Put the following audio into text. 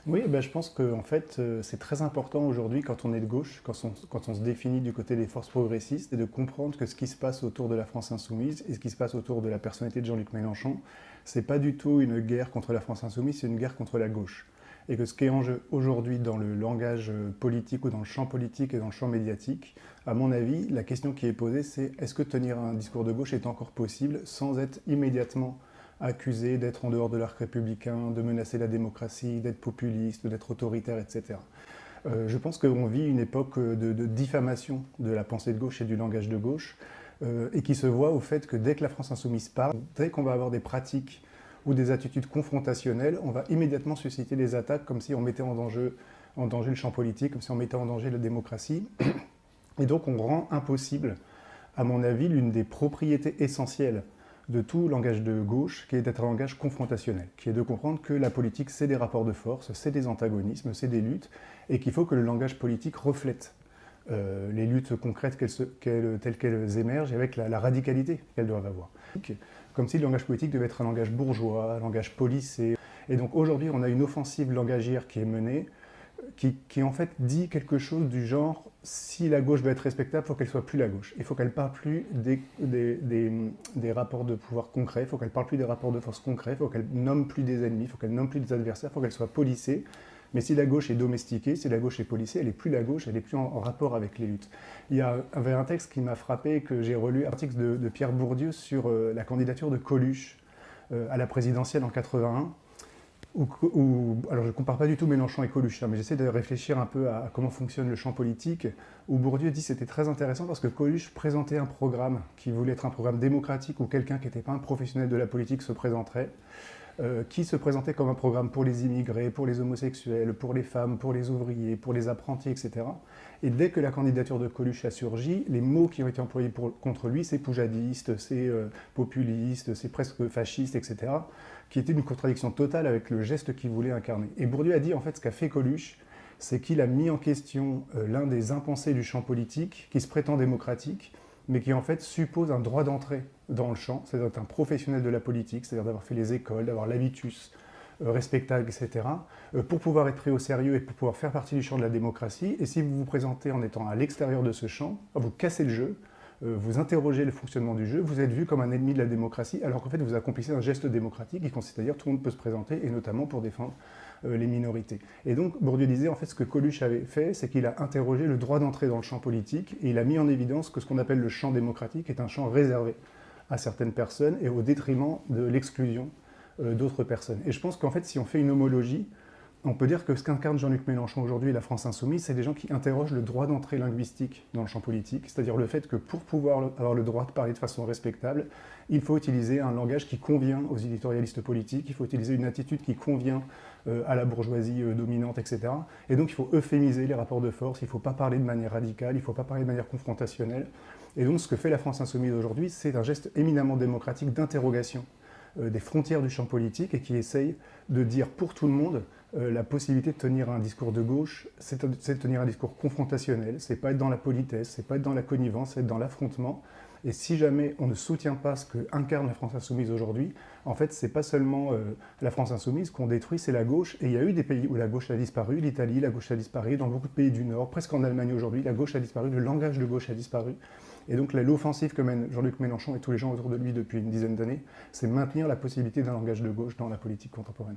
Oui, ben, je pense que en fait, c'est très important aujourd'hui quand on est de gauche, quand on se définit du côté des forces progressistes, et de comprendre que ce qui se passe autour de la France insoumise et ce qui se passe autour de la personnalité de Jean-Luc Mélenchon, c'est pas du tout une guerre contre la France insoumise, c'est une guerre contre la gauche. Et que ce qui est en jeu aujourd'hui dans le langage politique ou dans le champ politique et dans le champ médiatique, à mon avis, la question qui est posée, c'est est-ce que tenir un discours de gauche est encore possible sans être immédiatement accusé d'être en dehors de l'arc républicain, de menacer la démocratie, d'être populiste, d'être autoritaire, etc. Je pense qu'on vit une époque de diffamation de la pensée de gauche et du langage de gauche, et qui se voit au fait que dès que la France insoumise parle, dès qu'on va avoir des pratiques ou des attitudes confrontationnelles, on va immédiatement susciter des attaques comme si on mettait en danger le champ politique, comme si on mettait en danger la démocratie. Et donc on rend impossible, à mon avis, l'une des propriétés essentielles de tout langage de gauche, qui est d'être un langage confrontationnel, qui est de comprendre que la politique, c'est des rapports de force, c'est des antagonismes, c'est des luttes, et qu'il faut que le langage politique reflète les luttes concrètes telles qu'elles émergent, et avec la radicalité qu'elles doivent avoir. Comme si le langage politique devait être un langage bourgeois, un langage policé. Et donc aujourd'hui, on a une offensive langagière qui est menée, qui en fait dit quelque chose du genre, si la gauche veut être respectable, il faut qu'elle soit plus la gauche. Il faut qu'elle parle plus des rapports de pouvoir concrets, il faut qu'elle parle plus des rapports de force concrets, il faut qu'elle nomme plus des ennemis, il faut qu'elle nomme plus des adversaires, il faut qu'elle soit policée. Mais si la gauche est domestiquée, si la gauche est policée, elle n'est plus la gauche, elle n'est plus en rapport avec les luttes. Il y avait un texte qui m'a frappé, que j'ai relu, un article de Pierre Bourdieu sur la candidature de Coluche à la présidentielle en 81. Alors je ne compare pas du tout Mélenchon et Coluche, hein, mais j'essaie de réfléchir un peu à comment fonctionne le champ politique, où Bourdieu dit que c'était très intéressant parce que Coluche présentait un programme qui voulait être un programme démocratique où quelqu'un qui n'était pas un professionnel de la politique se présenterait, qui se présentait comme un programme pour les immigrés, pour les homosexuels, pour les femmes, pour les ouvriers, pour les apprentis, etc. Et dès que la candidature de Coluche a surgi, les mots qui ont été employés contre lui, c'est poujadiste, c'est populiste, c'est presque fasciste, etc., qui était une contradiction totale avec le geste qu'il voulait incarner. Et Bourdieu a dit, en fait, ce qu'a fait Coluche, c'est qu'il a mis en question l'un des impensés du champ politique, qui se prétend démocratique, mais qui en fait suppose un droit d'entrée dans le champ, c'est-à-dire d'être un professionnel de la politique, c'est-à-dire d'avoir fait les écoles, d'avoir l'habitus respectable, etc., pour pouvoir être pris au sérieux et pour pouvoir faire partie du champ de la démocratie. Et si vous vous présentez en étant à l'extérieur de ce champ, vous cassez le jeu, vous interrogez le fonctionnement du jeu, vous êtes vu comme un ennemi de la démocratie, alors qu'en fait vous accomplissez un geste démocratique qui consiste à dire tout le monde peut se présenter, et notamment pour défendre les minorités. Et donc Bourdieu disait en fait ce que Coluche avait fait, c'est qu'il a interrogé le droit d'entrée dans le champ politique, et il a mis en évidence que ce qu'on appelle le champ démocratique est un champ réservé à certaines personnes et au détriment de l'exclusion d'autres personnes. Et je pense qu'en fait si on fait une homologie, on peut dire que ce qu'incarne Jean-Luc Mélenchon aujourd'hui et la France insoumise, c'est des gens qui interrogent le droit d'entrée linguistique dans le champ politique, c'est-à-dire le fait que pour pouvoir avoir le droit de parler de façon respectable, il faut utiliser un langage qui convient aux éditorialistes politiques, il faut utiliser une attitude qui convient à la bourgeoisie dominante, etc. Et donc il faut euphémiser les rapports de force, il ne faut pas parler de manière radicale, il ne faut pas parler de manière confrontationnelle. Et donc ce que fait la France insoumise aujourd'hui, c'est un geste éminemment démocratique d'interrogation des frontières du champ politique et qui essaye de dire pour tout le monde la possibilité de tenir un discours de gauche, c'est de tenir un discours confrontationnel, c'est pas être dans la politesse, c'est pas être dans la connivence, c'est être dans l'affrontement. Et si jamais on ne soutient pas ce que incarne la France insoumise aujourd'hui, en fait, c'est pas seulement la France insoumise qu'on détruit, c'est la gauche. Et il y a eu des pays où la gauche a disparu, l'Italie, la gauche a disparu, dans beaucoup de pays du Nord, presque en Allemagne aujourd'hui, la gauche a disparu, le langage de gauche a disparu. Et donc l'offensive que mène Jean-Luc Mélenchon et tous les gens autour de lui depuis une dizaine d'années, c'est maintenir la possibilité d'un langage de gauche dans la politique contemporaine.